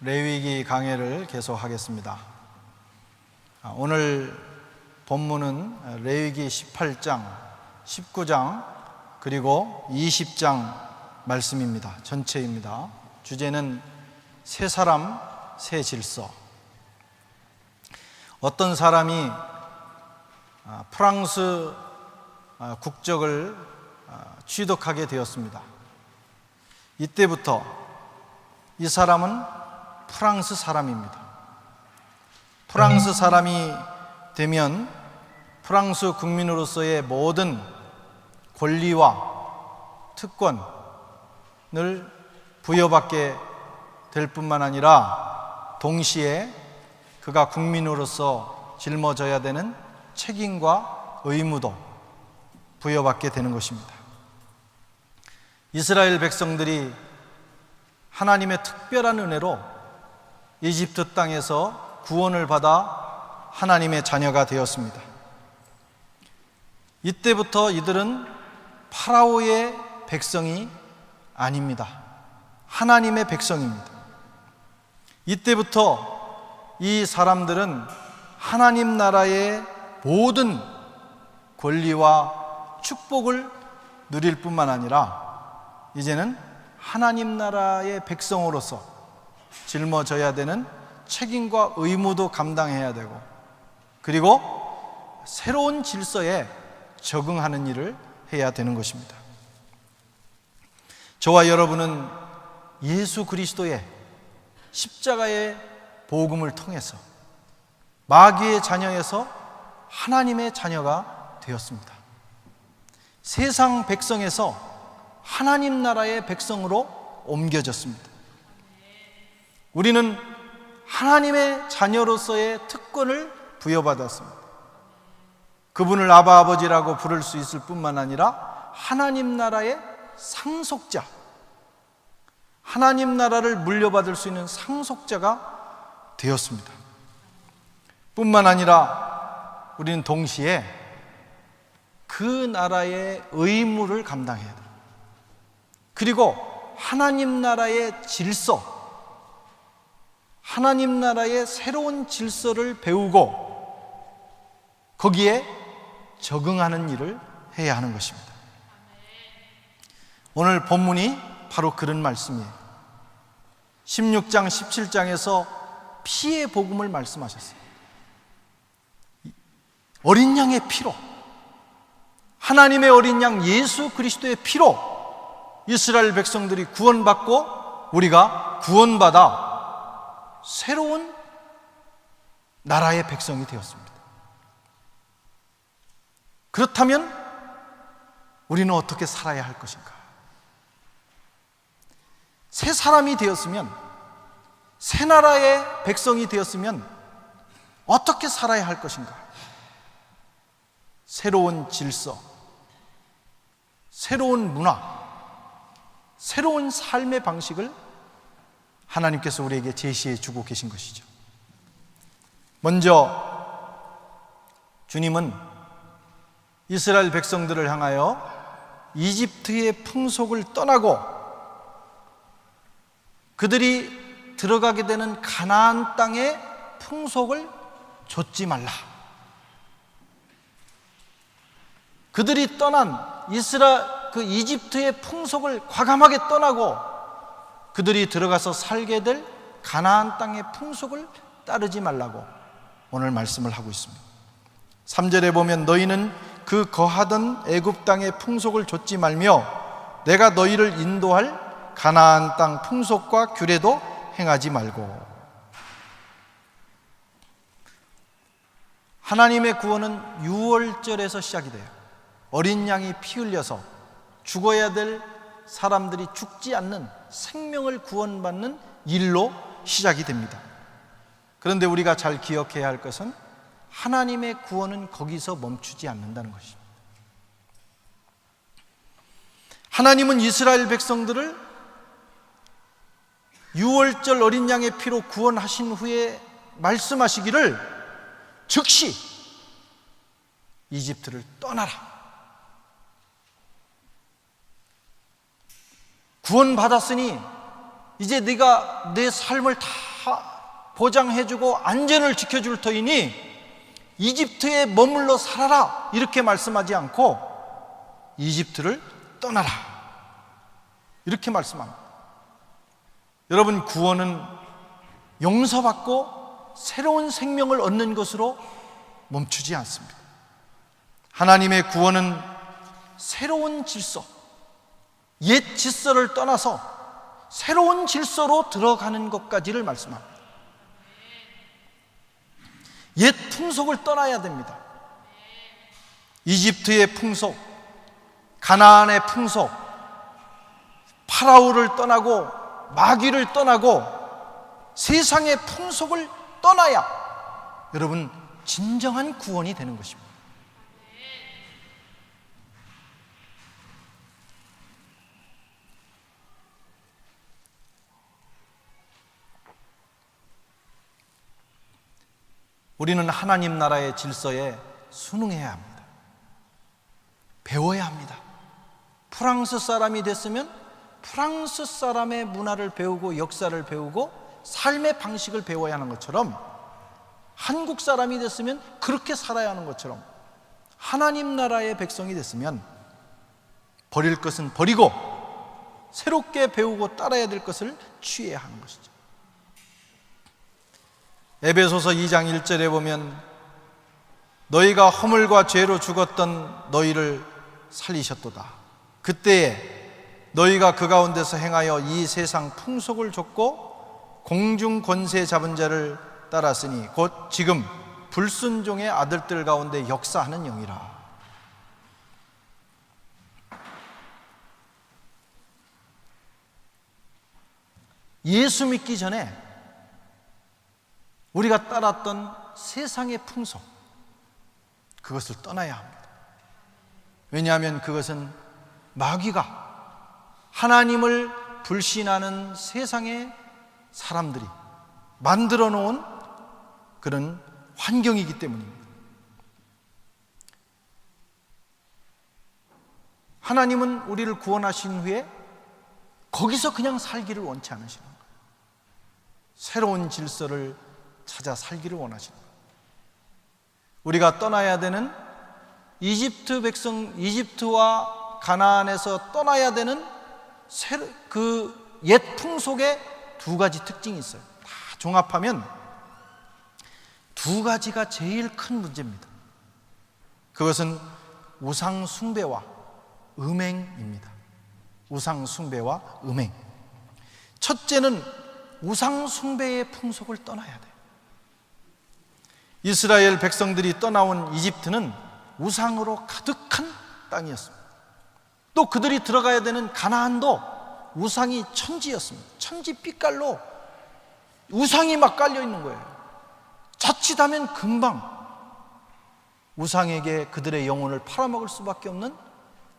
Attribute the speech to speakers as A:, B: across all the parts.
A: 레위기 강해를 계속하겠습니다. 오늘 본문은 레위기 18장, 19장 그리고 20장 말씀입니다. 전체입니다. 주제는 새 사람, 새 질서. 어떤 사람이 프랑스 국적을 취득하게 되었습니다. 이때부터 이 사람은 프랑스 사람입니다. 프랑스 사람이 되면 프랑스 국민으로서의 모든 권리와 특권을 부여받게 될 뿐만 아니라 동시에 그가 국민으로서 짊어져야 되는 책임과 의무도 부여받게 되는 것입니다. 이스라엘 백성들이 하나님의 특별한 은혜로 이집트 땅에서 구원을 받아 하나님의 자녀가 되었습니다. 이때부터 이들은 파라오의 백성이 아닙니다. 하나님의 백성입니다. 이때부터 이 사람들은 하나님 나라의 모든 권리와 축복을 누릴 뿐만 아니라 이제는 하나님 나라의 백성으로서 짊어져야 되는 책임과 의무도 감당해야 되고, 그리고 새로운 질서에 적응하는 일을 해야 되는 것입니다. 저와 여러분은 예수 그리스도의 십자가의 복음을 통해서 마귀의 자녀에서 하나님의 자녀가 되었습니다. 세상 백성에서 하나님 나라의 백성으로 옮겨졌습니다. 우리는 하나님의 자녀로서의 특권을 부여받았습니다. 그분을 아바 아버지라고 부를 수 있을 뿐만 아니라 하나님 나라의 상속자, 하나님 나라를 물려받을 수 있는 상속자가 되었습니다. 뿐만 아니라 우리는 동시에 그 나라의 의무를 감당해야 돼요. 그리고 하나님 나라의 질서, 하나님 나라의 새로운 질서를 배우고 거기에 적응하는 일을 해야 하는 것입니다. 오늘 본문이 바로 그런 말씀이에요. 16장, 17장에서 피의 복음을 말씀하셨어요. 어린 양의 피로, 하나님의 어린 양 예수 그리스도의 피로 이스라엘 백성들이 구원받고 우리가 구원받아 새로운 나라의 백성이 되었습니다. 그렇다면 우리는 어떻게 살아야 할 것인가? 새 사람이 되었으면, 새 나라의 백성이 되었으면 어떻게 살아야 할 것인가? 새로운 질서, 새로운 문화, 새로운 삶의 방식을 하나님께서 우리에게 제시해 주고 계신 것이죠. 먼저 주님은 이스라엘 백성들을 향하여 이집트의 풍속을 떠나고 그들이 들어가게 되는 가나안 땅의 풍속을 좇지 말라. 그들이 떠난 이집트의 풍속을 과감하게 떠나고 그들이 들어가서 살게 될 가나안 땅의 풍속을 따르지 말라고 오늘 말씀을 하고 있습니다. 3절에 보면 너희는 그 거하던 애굽 땅의 풍속을 좇지 말며 내가 너희를 인도할 가나안 땅 풍속과 규례도 행하지 말고. 하나님의 구원은 유월절에서 시작이 돼요. 어린 양이 피 흘려서 죽어야 될 사람들이 죽지 않는 생명을 구원받는 일로 시작이 됩니다. 그런데 우리가 잘 기억해야 할 것은 하나님의 구원은 거기서 멈추지 않는다는 것입니다. 하나님은 이스라엘 백성들을 유월절 어린 양의 피로 구원하신 후에 말씀하시기를 즉시 이집트를 떠나라. 구원받았으니 이제 네가 내 삶을 다 보장해주고 안전을 지켜줄 터이니 이집트에 머물러 살아라 이렇게 말씀하지 않고 이집트를 떠나라 이렇게 말씀합니다. 여러분, 구원은 용서받고 새로운 생명을 얻는 것으로 멈추지 않습니다. 하나님의 구원은 새로운 질서, 옛 질서를 떠나서 새로운 질서로 들어가는 것까지를 말씀합니다. 옛 풍속을 떠나야 됩니다. 이집트의 풍속, 가나안의 풍속, 파라오를 떠나고 마귀를 떠나고 세상의 풍속을 떠나야 여러분 진정한 구원이 되는 것입니다. 우리는 하나님 나라의 질서에 순응해야 합니다. 배워야 합니다. 프랑스 사람이 됐으면 프랑스 사람의 문화를 배우고 역사를 배우고 삶의 방식을 배워야 하는 것처럼, 한국 사람이 됐으면 그렇게 살아야 하는 것처럼, 하나님 나라의 백성이 됐으면 버릴 것은 버리고 새롭게 배우고 따라야 될 것을 취해야 하는 것이죠. 에베소서 2장 1절에 보면 너희가 허물과 죄로 죽었던 너희를 살리셨도다. 그때에 너희가 그 가운데서 행하여 이 세상 풍속을 좇고 공중 권세 잡은 자를 따랐으니 곧 지금 불순종의 아들들 가운데 역사하는 영이라. 예수 믿기 전에 우리가 따랐던 세상의 풍속, 그것을 떠나야 합니다. 왜냐하면 그것은 마귀가 하나님을 불신하는 세상의 사람들이 만들어 놓은 그런 환경이기 때문입니다. 하나님은 우리를 구원하신 후에 거기서 그냥 살기를 원치 않으시는 거예요. 새로운 질서를 찾아 살기를 원하시는 거예요. 우리가 떠나야 되는 이집트와 가나안에서 떠나야 되는 그 옛 풍속의 두 가지 특징이 있어요. 다 종합하면 두 가지가 제일 큰 문제입니다. 그것은 우상 숭배와 음행입니다. 우상 숭배와 음행. 첫째는 우상 숭배의 풍속을 떠나야 돼요. 이스라엘 백성들이 떠나온 이집트는 우상으로 가득한 땅이었습니다. 또 그들이 들어가야 되는 가나안도 우상이 천지였습니다. 천지 빛깔로 우상이 막 깔려 있는 거예요. 자칫하면 금방 우상에게 그들의 영혼을 팔아먹을 수밖에 없는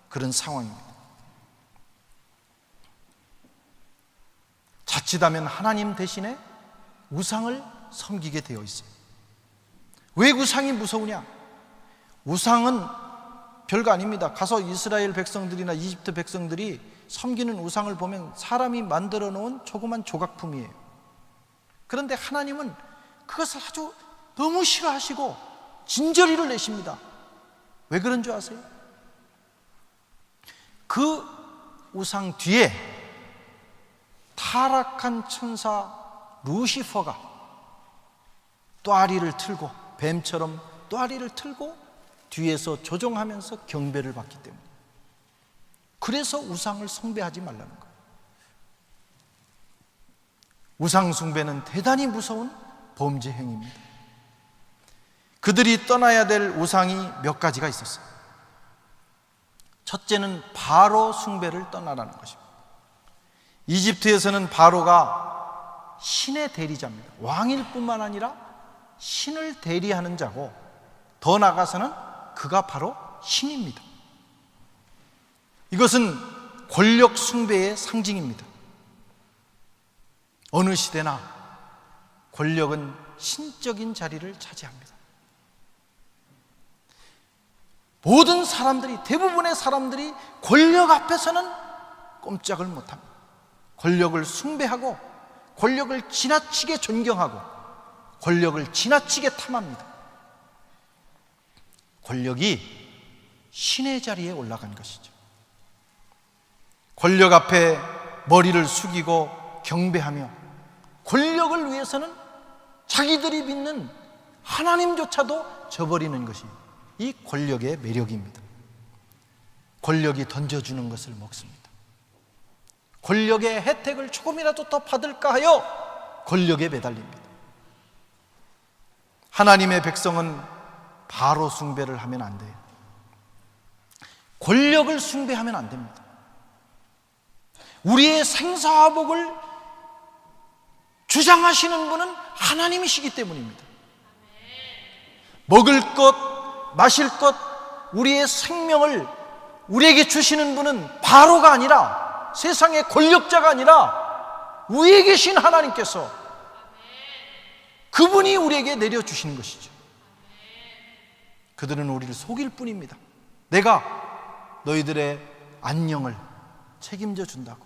A: 그런 상황입니다. 자칫하면 하나님 대신에 우상을 섬기게 되어 있어요. 왜 우상이 무서우냐? 우상은 별거 아닙니다. 가서 이스라엘 백성들이나 이집트 백성들이 섬기는 우상을 보면 사람이 만들어 놓은 조그만 조각품이에요. 그런데 하나님은 그것을 아주 너무 싫어하시고 진저리를 내십니다. 왜 그런 줄 아세요? 그 우상 뒤에 타락한 천사 루시퍼가 또아리를 틀고, 뱀처럼 또아리를 틀고 뒤에서 조종하면서 경배를 받기 때문에, 그래서 우상을 숭배하지 말라는 거예요. 우상 숭배는 대단히 무서운 범죄 행위입니다. 그들이 떠나야 될 우상이 몇 가지가 있었어요. 첫째는 바로 숭배를 떠나라는 것입니다. 이집트에서는 바로가 신의 대리자입니다. 왕일 뿐만 아니라 신을 대리하는 자고, 더 나아가서는 그가 바로 신입니다. 이것은 권력 숭배의 상징입니다. 어느 시대나 권력은 신적인 자리를 차지합니다. 모든 사람들이, 대부분의 사람들이 권력 앞에서는 꼼짝을 못합니다. 권력을 숭배하고 권력을 지나치게 존경하고 권력을 지나치게 탐합니다. 권력이 신의 자리에 올라간 것이죠. 권력 앞에 머리를 숙이고 경배하며 권력을 위해서는 자기들이 믿는 하나님조차도 저버리는 것이 이 권력의 매력입니다. 권력이 던져주는 것을 먹습니다. 권력의 혜택을 조금이라도 더 받을까 하여 권력에 매달립니다. 하나님의 백성은 바로 숭배를 하면 안 돼요. 권력을 숭배하면 안 됩니다. 우리의 생사복을 주장하시는 분은 하나님이시기 때문입니다. 먹을 것, 마실 것, 우리의 생명을 우리에게 주시는 분은 바로가 아니라 세상의 권력자가 아니라 위에 계신 하나님께서 그분이 우리에게 내려주시는 것이죠. 그들은 우리를 속일 뿐입니다. 내가 너희들의 안녕을 책임져 준다고,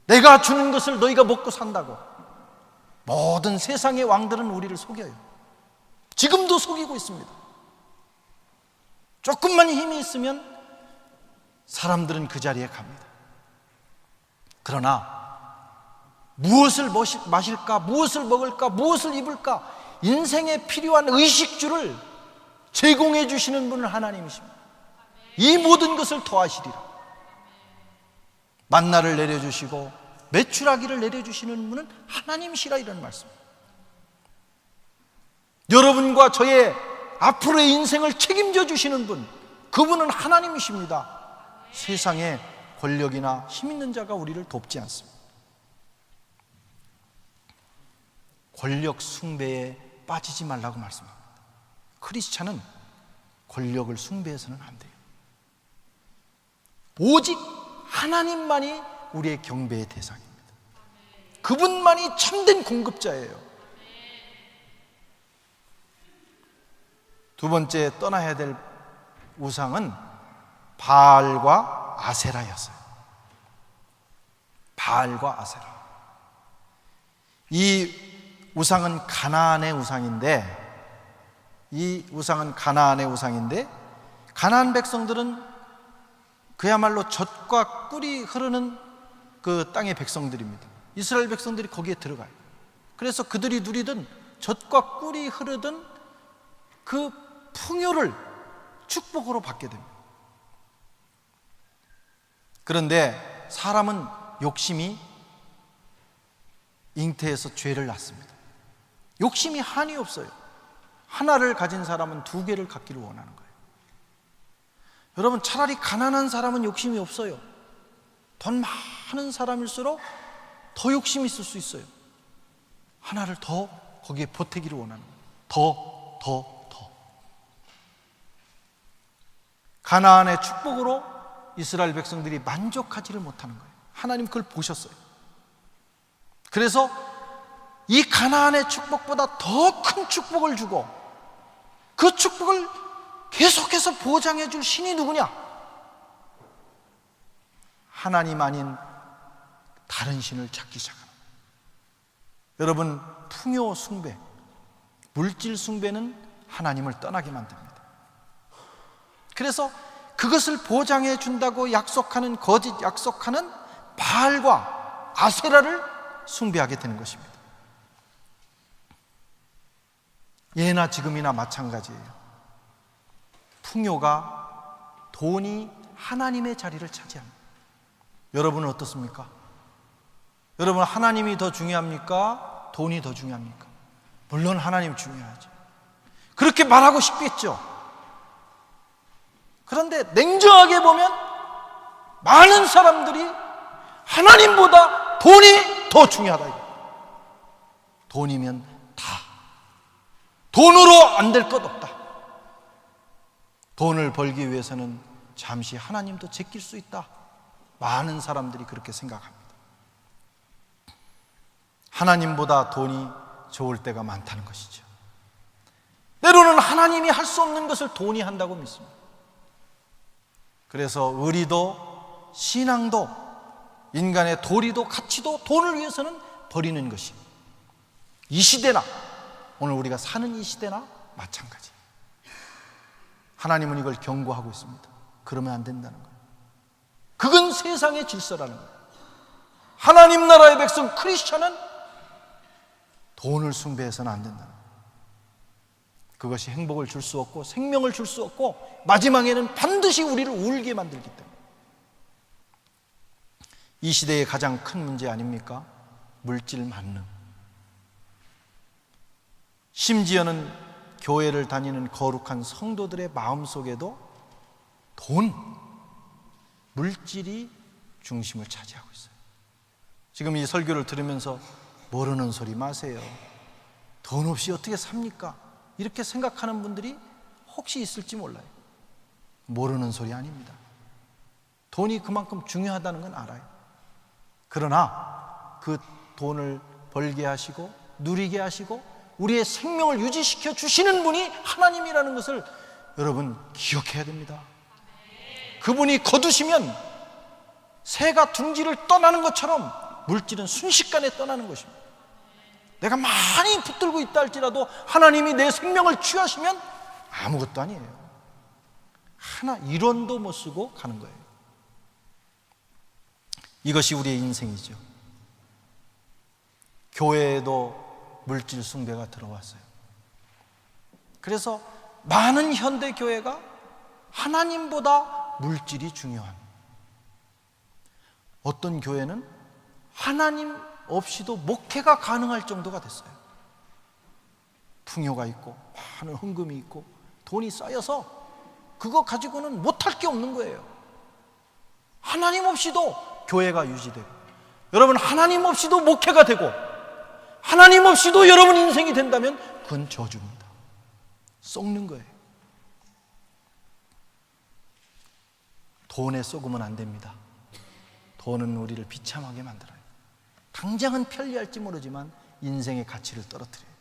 A: 내가 주는 것을 너희가 먹고 산다고. 모든 세상의 왕들은 우리를 속여요. 지금도 속이고 있습니다. 조금만 힘이 있으면 사람들은 그 자리에 갑니다. 그러나 무엇을 마실까, 무엇을 먹을까, 무엇을 입을까, 인생에 필요한 의식주를 제공해 주시는 분은 하나님이십니다. 이 모든 것을 더하시리라. 만나를 내려주시고 메추라기를 내려주시는 분은 하나님이시라, 이런 말씀. 여러분과 저의 앞으로의 인생을 책임져 주시는 분, 그분은 하나님이십니다. 세상에 권력이나 힘 있는 자가 우리를 돕지 않습니다. 권력 숭배에 빠지지 말라고 말씀합니다. 크리스찬은 권력을 숭배해서는 안 돼요. 오직 하나님만이 우리의 경배의 대상입니다. 그분만이 참된 공급자예요. 두 번째 떠나야 될 우상은 바알과 아세라였어요. 바알과 아세라. 이 우상은 가나안의 우상인데, 가나안 백성들은 그야말로 젖과 꿀이 흐르는 그 땅의 백성들입니다. 이스라엘 백성들이 거기에 들어가요. 그래서 그들이 누리던 젖과 꿀이 흐르던 그 풍요를 축복으로 받게 됩니다. 그런데 사람은 욕심이 잉태해서 죄를 낳습니다. 욕심이 한이 없어요. 하나를 가진 사람은 두 개를 갖기를 원하는 거예요. 여러분, 차라리 가난한 사람은 욕심이 없어요. 돈 많은 사람일수록 더 욕심이 있을 수 있어요. 하나를 더 거기에 보태기를 원하는 거예요. 더. 가나안의 축복으로 이스라엘 백성들이 만족하지를 못하는 거예요. 하나님 그걸 보셨어요. 그래서 이 가나안의 축복보다 더 큰 축복을 주고, 그 축복을 계속해서 보장해 줄 신이 누구냐? 하나님 아닌 다른 신을 찾기 시작합니다. 여러분, 풍요 숭배, 물질 숭배는 하나님을 떠나게 만듭니다. 그래서 그것을 보장해 준다고 약속하는, 거짓 약속하는 바알과 아세라를 숭배하게 되는 것입니다. 예나 지금이나 마찬가지예요. 풍요가, 돈이 하나님의 자리를 차지합니다. 여러분은 어떻습니까? 여러분, 하나님이 더 중요합니까? 돈이 더 중요합니까? 물론 하나님 중요하죠. 그렇게 말하고 싶겠죠. 그런데 냉정하게 보면 많은 사람들이 하나님보다 돈이 더 중요하다. 돈이면 다. 돈으로 안 될 것 없다. 돈을 벌기 위해서는 잠시 하나님도 제낄 수 있다. 많은 사람들이 그렇게 생각합니다. 하나님보다 돈이 좋을 때가 많다는 것이죠. 때로는 하나님이 할 수 없는 것을 돈이 한다고 믿습니다. 그래서 의리도 신앙도 인간의 도리도 가치도 돈을 위해서는 버리는 것이 이 시대나 오늘 우리가 사는 이 시대나 마찬가지. 하나님은 이걸 경고하고 있습니다. 그러면 안 된다는 거예요. 그건 세상의 질서라는 거예요. 하나님 나라의 백성 크리스천은 돈을 숭배해서는 안 된다는 거예요. 그것이 행복을 줄 수 없고 생명을 줄 수 없고 마지막에는 반드시 우리를 울게 만들기 때문에. 이 시대의 가장 큰 문제 아닙니까? 물질 만능. 심지어는 교회를 다니는 거룩한 성도들의 마음속에도 돈, 물질이 중심을 차지하고 있어요. 지금 이 설교를 들으면서 모르는 소리 마세요. 돈 없이 어떻게 삽니까? 이렇게 생각하는 분들이 혹시 있을지 몰라요. 모르는 소리 아닙니다. 돈이 그만큼 중요하다는 건 알아요. 그러나 그 돈을 벌게 하시고 누리게 하시고 우리의 생명을 유지시켜 주시는 분이 하나님이라는 것을 여러분 기억해야 됩니다. 그분이 거두시면 새가 둥지를 떠나는 것처럼 물질은 순식간에 떠나는 것입니다. 내가 많이 붙들고 있다 할지라도 하나님이 내 생명을 취하시면 아무것도 아니에요. 하나 1원도 못 쓰고 가는 거예요. 이것이 우리의 인생이죠. 교회에도 물질 숭배가 들어왔어요. 그래서 많은 현대 교회가 하나님보다 물질이 중요한, 어떤 교회는 하나님 없이도 목회가 가능할 정도가 됐어요. 풍요가 있고 많은 헌금이 있고 돈이 쌓여서 그거 가지고는 못할 게 없는 거예요. 하나님 없이도 교회가 유지되고, 여러분 하나님 없이도 목회가 되고, 하나님 없이도 여러분 인생이 된다면 그건 저주입니다. 썩는 거예요. 돈에 썩으면 안 됩니다. 돈은 우리를 비참하게 만들어요. 당장은 편리할지 모르지만 인생의 가치를 떨어뜨려요.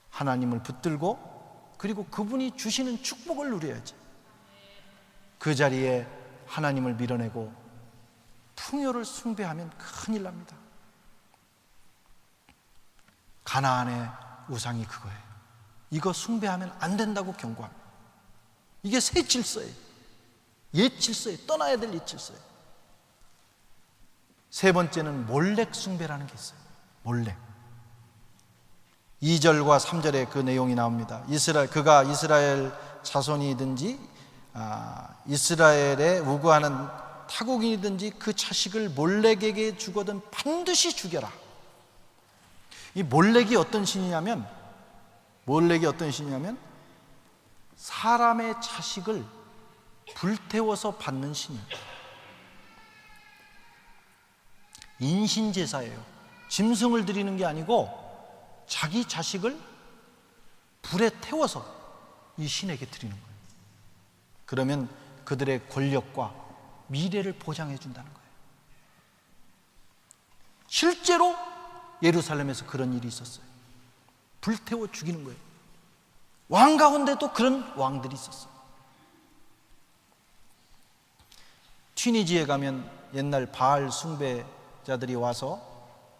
A: 하나님을 붙들고 그리고 그분이 주시는 축복을 누려야지. 그 자리에 하나님을 밀어내고 풍요를 숭배하면 큰일 납니다. 가나안의 우상이 그거예요. 이거 숭배하면 안 된다고 경고합니다. 이게 새 질서예요. 옛 질서예요. 떠나야 될 옛 질서예요. 세 번째는 몰렉 숭배라는 게 있어요. 몰렉. 2절과 3절에 그 내용이 나옵니다. 그가 이스라엘 자손이든지 이스라엘에 우거하는 타국인이든지 그 자식을 몰렉에게 주거든 반드시 죽여라. 이 몰렉이 어떤 신이냐면 사람의 자식을 불태워서 받는 신입니다. 인신제사예요. 짐승을 드리는 게 아니고 자기 자식을 불에 태워서 이 신에게 드리는 거예요. 그러면 그들의 권력과 미래를 보장해 준다는 거예요. 실제로 예루살렘에서 그런 일이 있었어요. 불태워 죽이는 거예요. 왕 가운데도 그런 왕들이 있었어요. 튀니지에 가면 옛날 바알 숭배자들이 와서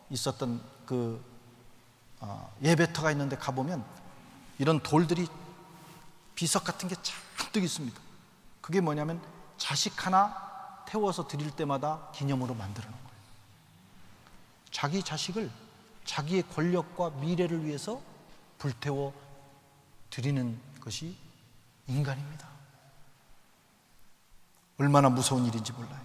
A: 있었던 그 예배터가 있는데 가보면 이런 돌들이 비석 같은 게 잔뜩 있습니다. 그게 뭐냐면 자식 하나 태워서 드릴 때마다 기념으로 만들어 놓은 거예요. 자기 자식을 자기의 권력과 미래를 위해서 불태워 드리는 것이 인간입니다. 얼마나 무서운 일인지 몰라요.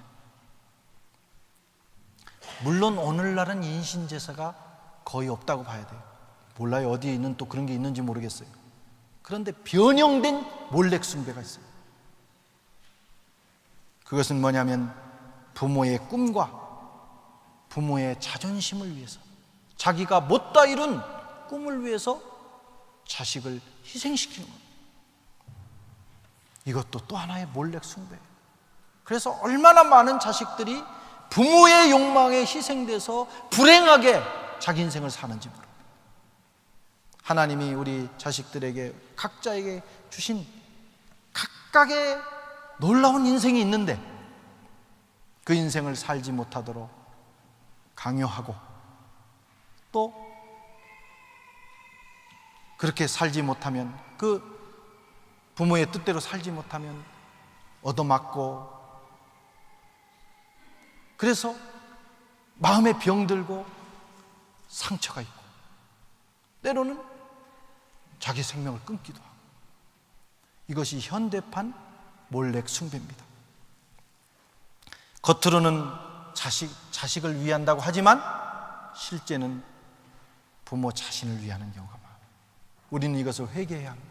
A: 물론 오늘날은 인신제사가 거의 없다고 봐야 돼요. 몰라요. 어디에 있는 또 그런 게 있는지 모르겠어요. 그런데 변형된 몰렉 숭배가 있어요. 그것은 뭐냐면 부모의 꿈과 부모의 자존심을 위해서, 자기가 못다 이룬 꿈을 위해서 자식을 희생시키는 겁니다. 이것도 또 하나의 몰렉 숭배예요. 그래서 얼마나 많은 자식들이 부모의 욕망에 희생돼서 불행하게 자기 인생을 사는지 모릅니다. 하나님이 우리 자식들에게 각자에게 주신 각각의 놀라운 인생이 있는데 그 인생을 살지 못하도록 강요하고 또 그렇게 살지 못하면, 그 부모의 뜻대로 살지 못하면 얻어맞고, 그래서 마음에 병들고 상처가 있고, 때로는 자기 생명을 끊기도 하고, 이것이 현대판 몰렉 숭배입니다. 겉으로는 자식을 위한다고 하지만 실제는 부모 자신을 위하는 경우가 많아요. 우리는 이것을 회개해야 합니다.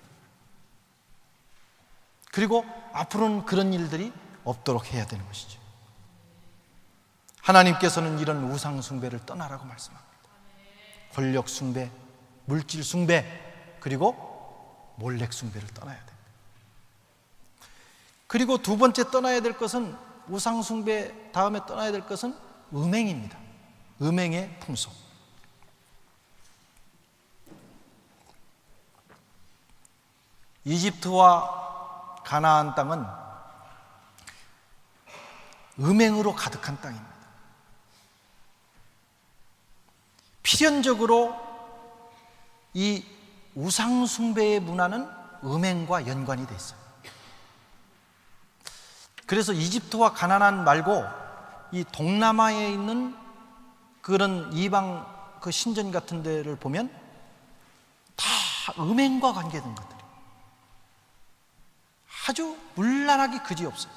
A: 그리고 앞으로는 그런 일들이 없도록 해야 되는 것이죠. 하나님께서는 이런 우상 숭배를 떠나라고 말씀합니다. 권력 숭배, 물질 숭배, 그리고 몰렉 숭배를 떠나야 됩니다. 그리고 두 번째 떠나야 될 것은, 우상 숭배 다음에 떠나야 될 것은 음행입니다. 음행의 풍속. 이집트와 가나안 땅은 음행으로 가득한 땅입니다. 필연적으로 이 우상 숭배의 문화는 음행과 연관이 돼 있어요. 그래서 이집트와 가나안 말고 이 동남아에 있는 그런 이방 그 신전 같은 데를 보면 다 음행과 관계된 것들이 아주 문란하기 그지없어요.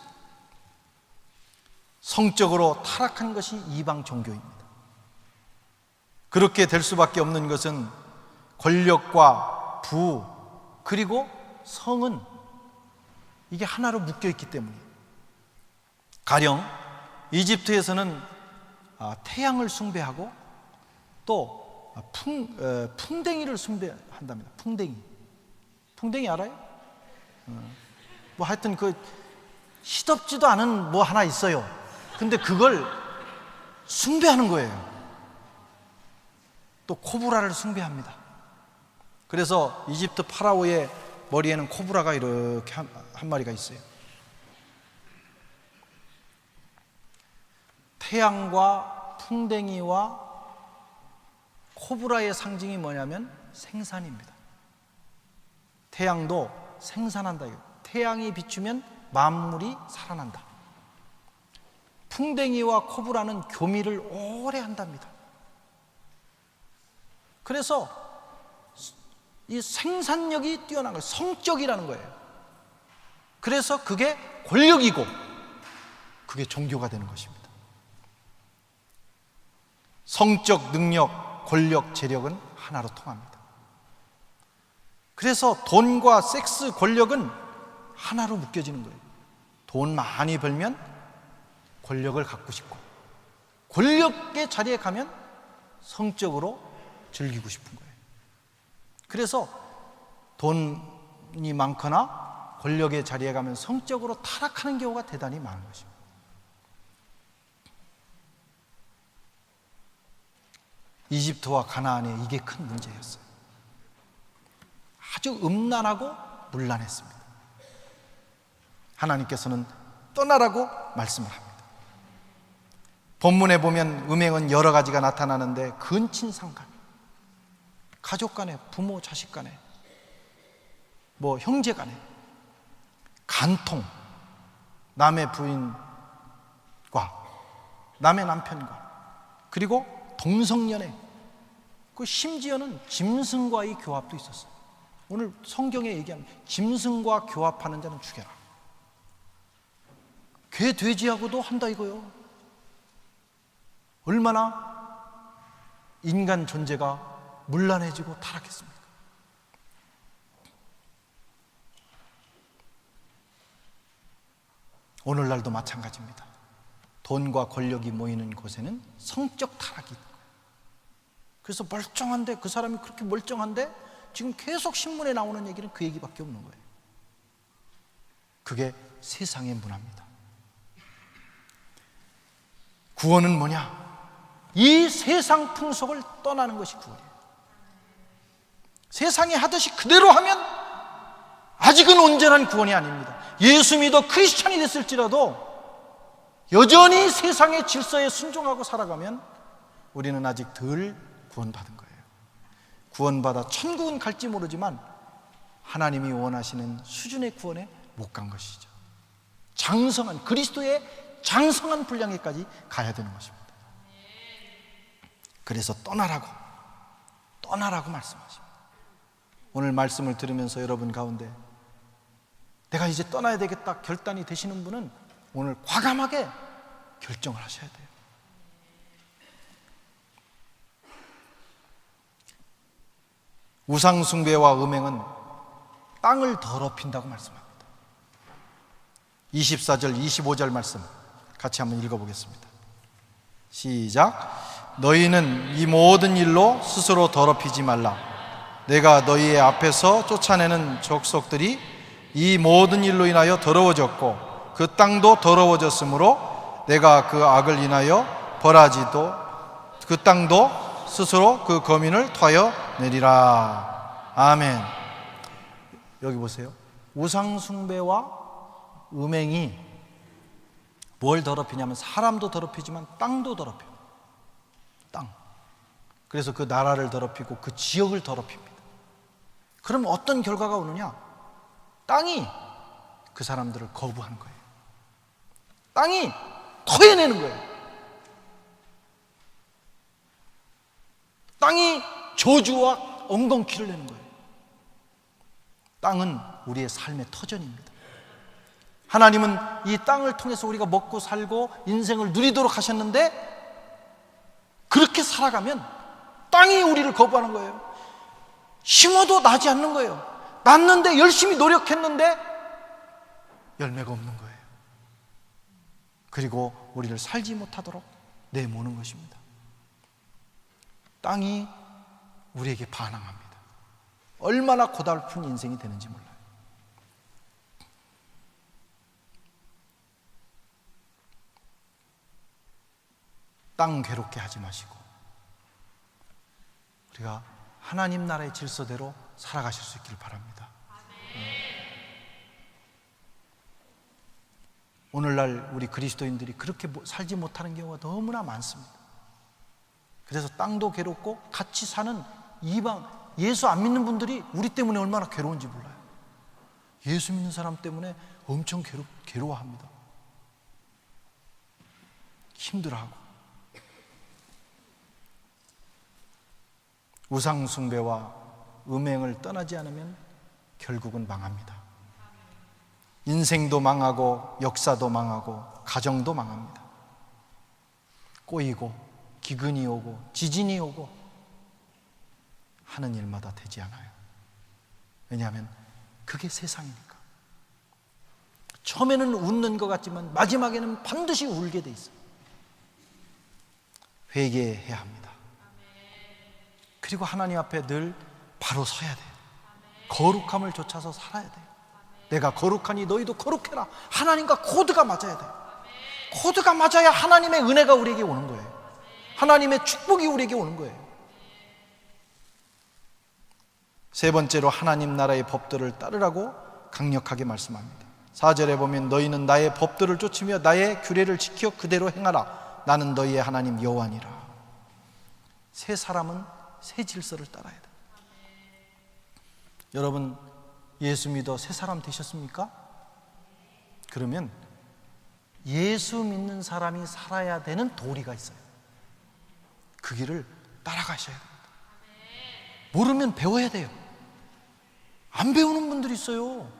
A: 성적으로 타락한 것이 이방 종교입니다. 그렇게 될 수밖에 없는 것은 권력과 부, 그리고 성은 이게 하나로 묶여 있기 때문이에요. 가령 이집트에서는 태양을 숭배하고 또 풍뎅이를 숭배한답니다. 풍뎅이 알아요? 뭐 하여튼 그 시덥지도 않은 뭐 하나 있어요. 근데 그걸 숭배하는 거예요. 또 코브라를 숭배합니다. 그래서 이집트 파라오의 머리에는 코브라가 이렇게 한 마리가 있어요. 태양과 풍뎅이와 코브라의 상징이 뭐냐면 생산입니다. 태양도 생산한다. 태양이 비추면 만물이 살아난다. 풍뎅이와 코브라는 교미를 오래 한답니다. 그래서 이 생산력이 뛰어난 거예요. 성적이라는 거예요. 그래서 그게 권력이고 그게 종교가 되는 것입니다. 성적 능력, 권력, 재력은 하나로 통합니다. 그래서 돈과 섹스, 권력은 하나로 묶여지는 거예요. 돈 많이 벌면 권력을 갖고 싶고, 권력의 자리에 가면 성적으로 즐기고 싶은 거예요. 그래서 돈이 많거나 권력의 자리에 가면 성적으로 타락하는 경우가 대단히 많은 것입니다. 이집트와 가나안에 이게 큰 문제였어요. 아주 음란하고 문란했습니다. 하나님께서는 떠나라고 말씀을 합니다. 본문에 보면 음행은 여러 가지가 나타나는데 근친상간, 가족 간에, 부모 자식 간에, 뭐 형제 간에, 간통, 남의 부인과 남의 남편과, 그리고 동성연애, 그 심지어는 짐승과의 교합도 있었어요. 오늘 성경에 얘기하면 짐승과 교합하는 자는 죽여라. 개, 돼지하고도 한다 이거요. 얼마나 인간 존재가 문란해지고 타락했습니까? 오늘날도 마찬가지입니다. 돈과 권력이 모이는 곳에는 성적 타락이 있고, 그래서 멀쩡한데, 그 사람이 그렇게 멀쩡한데 지금 계속 신문에 나오는 얘기는 그 얘기밖에 없는 거예요. 그게 세상의 문화입니다. 구원은 뭐냐? 이 세상 풍속을 떠나는 것이 구원이에요. 세상이 하듯이 그대로 하면 아직은 온전한 구원이 아닙니다. 예수 믿어 크리스찬이 됐을지라도 여전히 세상의 질서에 순종하고 살아가면 우리는 아직 덜 구원받은 거예요. 구원받아 천국은 갈지 모르지만 하나님이 원하시는 수준의 구원에 못 간 것이죠. 장성한 그리스도의 장성한 분량에까지 가야 되는 것입니다. 그래서 떠나라고 말씀하십니다. 오늘 말씀을 들으면서 여러분 가운데 내가 이제 떠나야 되겠다 결단이 되시는 분은 오늘 과감하게 결정을 하셔야 돼요. 우상숭배와 음행은 땅을 더럽힌다고 말씀합니다. 24절 25절 말씀 같이 한번 읽어보겠습니다. 시작. 너희는 이 모든 일로 스스로 더럽히지 말라. 내가 너희의 앞에서 쫓아내는 족속들이 이 모든 일로 인하여 더러워졌고 그 땅도 더러워졌으므로 내가 그 악을 인하여 벌하지도 그 땅도 스스로 그 거민을 토하여 내리라. 아멘. 여기 보세요. 우상숭배와 음행이 뭘 더럽히냐면 사람도 더럽히지만 땅도 더럽혀요. 땅. 그래서 그 나라를 더럽히고 그 지역을 더럽힙니다. 그럼 어떤 결과가 오느냐? 땅이 그 사람들을 거부하는 거예요. 땅이 토해내는 거예요. 땅이 저주와 엉겅퀴를 내는 거예요. 땅은 우리의 삶의 터전입니다. 하나님은 이 땅을 통해서 우리가 먹고 살고 인생을 누리도록 하셨는데 그렇게 살아가면 땅이 우리를 거부하는 거예요. 심어도 나지 않는 거예요. 났는데 열심히 노력했는데 열매가 없는 거예요. 그리고 우리를 살지 못하도록 내모는 것입니다. 땅이 우리에게 반항합니다. 얼마나 고달픈 인생이 되는지 몰라요. 땅 괴롭게 하지 마시고 우리가 하나님 나라의 질서대로 살아가실 수 있기를 바랍니다. 오늘날 우리 그리스도인들이 그렇게 살지 못하는 경우가 너무나 많습니다. 그래서 땅도 괴롭고 같이 사는 이방 예수 안 믿는 분들이 우리 때문에 얼마나 괴로운지 몰라요. 예수 믿는 사람 때문에 엄청 괴로워합니다. 힘들어하고. 우상숭배와 음행을 떠나지 않으면 결국은 망합니다. 인생도 망하고 역사도 망하고 가정도 망합니다. 꼬이고 기근이 오고 지진이 오고 하는 일마다 되지 않아요. 왜냐하면 그게 세상이니까. 처음에는 웃는 것 같지만 마지막에는 반드시 울게 돼 있어요. 회개해야 합니다. 그리고 하나님 앞에 늘 바로 서야 돼요. 거룩함을 좇아서 살아야 돼요. 내가 거룩하니 너희도 거룩해라. 하나님과 코드가 맞아야 돼요. 코드가 맞아야 하나님의 은혜가 우리에게 오는 거예요. 하나님의 축복이 우리에게 오는 거예요. 세 번째로 하나님 나라의 법들을 따르라고 강력하게 말씀합니다. 4절에 보면 너희는 나의 법들을 쫓으며 나의 규례를 지켜 그대로 행하라. 나는 너희의 하나님 여호와니라. 새 사람은 새 질서를 따라야 돼요. 여러분 예수 믿어 새 사람 되셨습니까? 그러면 예수 믿는 사람이 살아야 되는 도리가 있어요. 그 길을 따라가셔야 됩니다. 모르면 배워야 돼요. 안 배우는 분들이 있어요.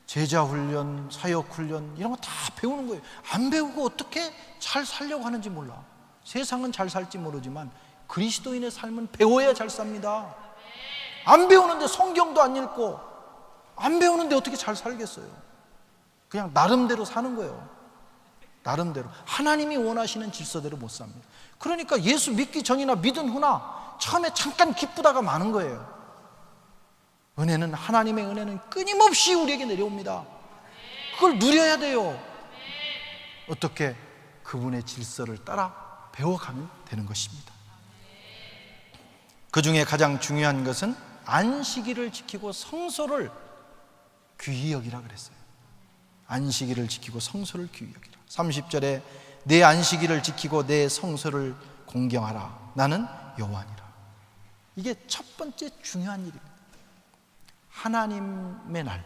A: 제자훈련, 사역훈련 이런 거 다 배우는 거예요. 안 배우고 어떻게 잘 살려고 하는지 몰라. 세상은 잘 살지 모르지만 그리스도인의 삶은 배워야 잘 삽니다. 안 배우는데 성경도 안 읽고 안 배우는데 어떻게 잘 살겠어요? 그냥 나름대로 사는 거예요. 나름대로 하나님이 원하시는 질서대로 못 삽니다. 그러니까 예수 믿기 전이나 믿은 후나 처음에 잠깐 기쁘다가 마는 거예요. 은혜는 하나님의 은혜는 끊임없이 우리에게 내려옵니다. 그걸 누려야 돼요. 어떻게? 그분의 질서를 따라 배워가면 되는 것입니다. 그 중에 가장 중요한 것은 안식일을 지키고 성소를 귀히 여기라 그랬어요. 안식일을 지키고 성소를 귀히 여기라. 30절에 내 안식일을 지키고 내 성소를 공경하라. 나는 여호와니라. 이게 첫 번째 중요한 일입니다. 하나님의 날,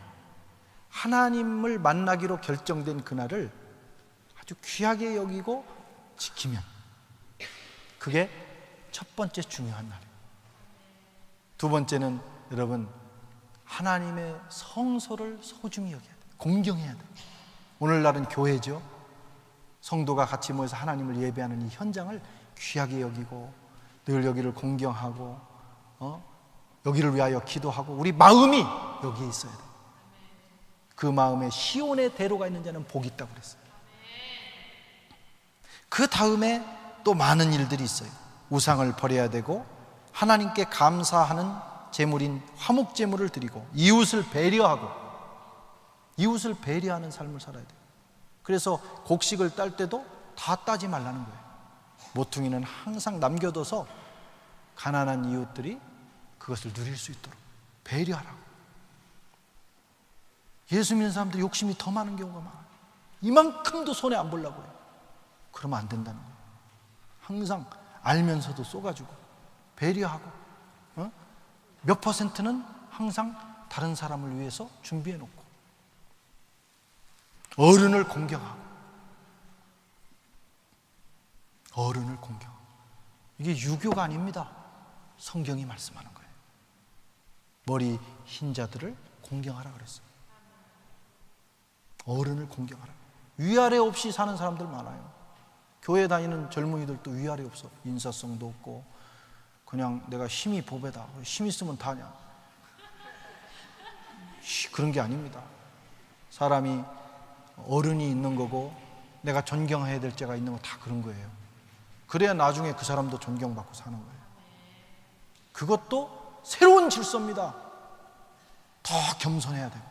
A: 하나님을 만나기로 결정된 그날을 아주 귀하게 여기고 지키면 그게 첫 번째 중요한 날이에요. 두 번째는 여러분, 하나님의 성소를 소중히 여겨야 돼요. 공경해야 돼요. 오늘날은 교회죠. 성도가 같이 모여서 하나님을 예배하는 이 현장을 귀하게 여기고 늘 여기를 공경하고 여기를 위하여 기도하고 우리 마음이 여기에 있어야 돼요. 그 마음에 시온의 대로가 있는 자는 복이 있다고 그랬어요. 그 다음에 또 많은 일들이 있어요. 우상을 버려야 되고 하나님께 감사하는 제물인 화목제물을 드리고 이웃을 배려하고 이웃을 배려하는 삶을 살아야 돼요. 그래서 곡식을 딸 때도 다 따지 말라는 거예요. 모퉁이는 항상 남겨둬서 가난한 이웃들이 그것을 누릴 수 있도록 배려하라고. 예수 믿는 사람들이 욕심이 더 많은 경우가 많아요. 이만큼도 손에 안 보려고 해요. 그러면 안 된다는 거예요. 항상 알면서도 쏘가지고 배려하고 몇 퍼센트는 항상 다른 사람을 위해서 준비해 놓고 어른을 공경하고 어른을 공경하고. 이게 유교가 아닙니다. 성경이 말씀하는 거예요. 머리 흰 자들을 공경하라 그랬어요. 어른을 공경하라. 위아래 없이 사는 사람들 많아요. 교회 다니는 젊은이들도 위아래 없어. 인사성도 없고 그냥 내가 힘이 보배다. 힘 있으면 다냐. 그런 게 아닙니다. 사람이 어른이 있는 거고 내가 존경해야 될 자가 있는 거 다 그런 거예요. 그래야 나중에 그 사람도 존경받고 사는 거예요. 그것도 새로운 질서입니다. 더 겸손해야 되고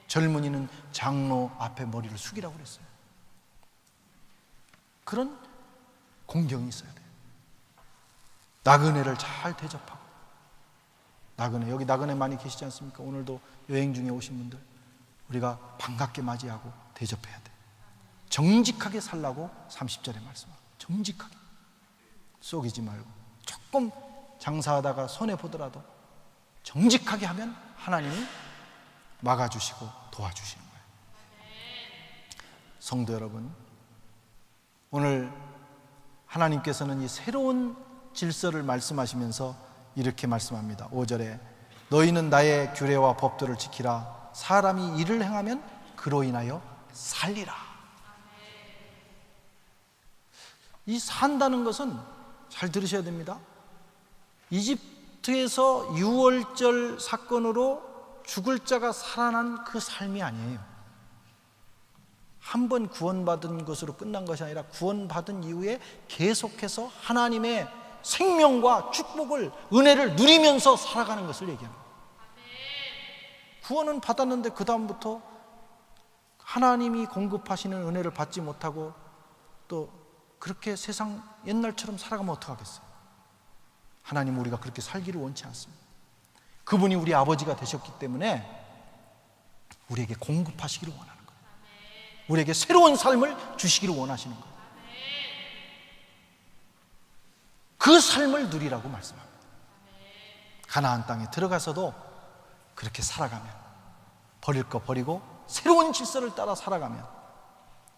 A: 젊은이는 장로 앞에 머리를 숙이라고 그랬어요. 그런 공경이 있어야 돼요. 나그네를 잘 대접하고. 나그네, 여기 나그네 많이 계시지 않습니까? 오늘도 여행 중에 오신 분들 우리가 반갑게 맞이하고 대접해야 돼. 정직하게 살라고 30절에 말씀하고, 정직하게 속이지 말고 조금 장사하다가 손해보더라도 정직하게 하면 하나님이 막아주시고 도와주시는 거예요. 성도 여러분, 오늘 하나님께서는 이 새로운 질서를 말씀하시면서 이렇게 말씀합니다. 5절에 너희는 나의 규례와 법도를 지키라. 사람이 이를 행하면 그로 인하여 살리라. 이 산다는 것은 잘 들으셔야 됩니다. 이집트에서 6월절 사건으로 죽을 자가 살아난 그 삶이 아니에요. 한 번 구원받은 것으로 끝난 것이 아니라 구원받은 이후에 계속해서 하나님의 생명과 축복을, 은혜를 누리면서 살아가는 것을 얘기합니다. 구원은 받았는데 그 다음부터 하나님이 공급하시는 은혜를 받지 못하고 또 그렇게 세상 옛날처럼 살아가면 어떡하겠어요? 하나님은 우리가 그렇게 살기를 원치 않습니다. 그분이 우리 아버지가 되셨기 때문에 우리에게 공급하시기를 원하는 거예요. 우리에게 새로운 삶을 주시기를 원하시는 거예요. 그 삶을 누리라고 말씀합니다. 가나안 땅에 들어가서도 그렇게 살아가면, 버릴 거 버리고 새로운 질서를 따라 살아가면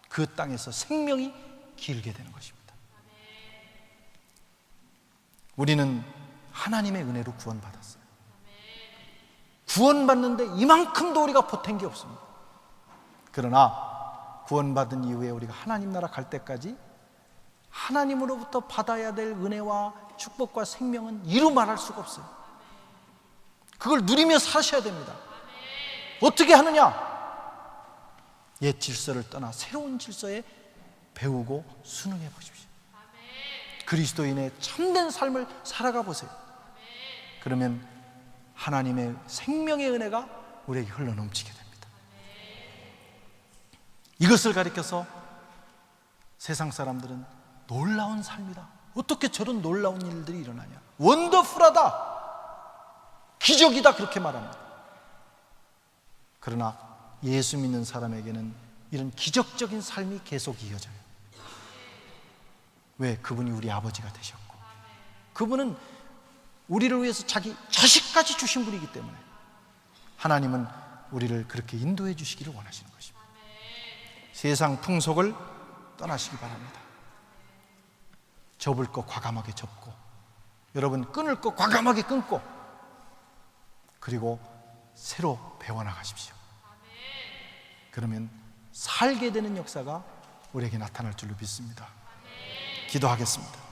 A: 그 땅에서 생명이 길게 되는 것입니다. 우리는 하나님의 은혜로 구원받았어요. 구원받는데 이만큼도 우리가 보탠 게 없습니다. 그러나 구원받은 이후에 우리가 하나님 나라 갈 때까지 하나님으로부터 받아야 될 은혜와 축복과 생명은 이루 말할 수가 없어요. 그걸 누리며 사셔야 됩니다. 어떻게 하느냐? 옛 질서를 떠나 새로운 질서에 배우고 순응해 보십시오. 그리스도인의 참된 삶을 살아가 보세요. 그러면 하나님의 생명의 은혜가 우리에게 흘러넘치게 됩니다. 이것을 가리켜서 세상 사람들은 놀라운 삶이다, 어떻게 저런 놀라운 일들이 일어나냐, 원더풀하다, 기적이다, 그렇게 말합니다. 그러나 예수 믿는 사람에게는 이런 기적적인 삶이 계속 이어져요. 왜? 그분이 우리 아버지가 되셨고, 그분은 우리를 위해서 자기 자식까지 주신 분이기 때문에 하나님은 우리를 그렇게 인도해 주시기를 원하시는 것입니다. 세상 풍속을 떠나시기 바랍니다. 접을 거 과감하게 접고, 여러분 끊을 거 과감하게 끊고, 그리고 새로 배워나가십시오. 그러면 살게 되는 역사가 우리에게 나타날 줄로 믿습니다. 기도하겠습니다.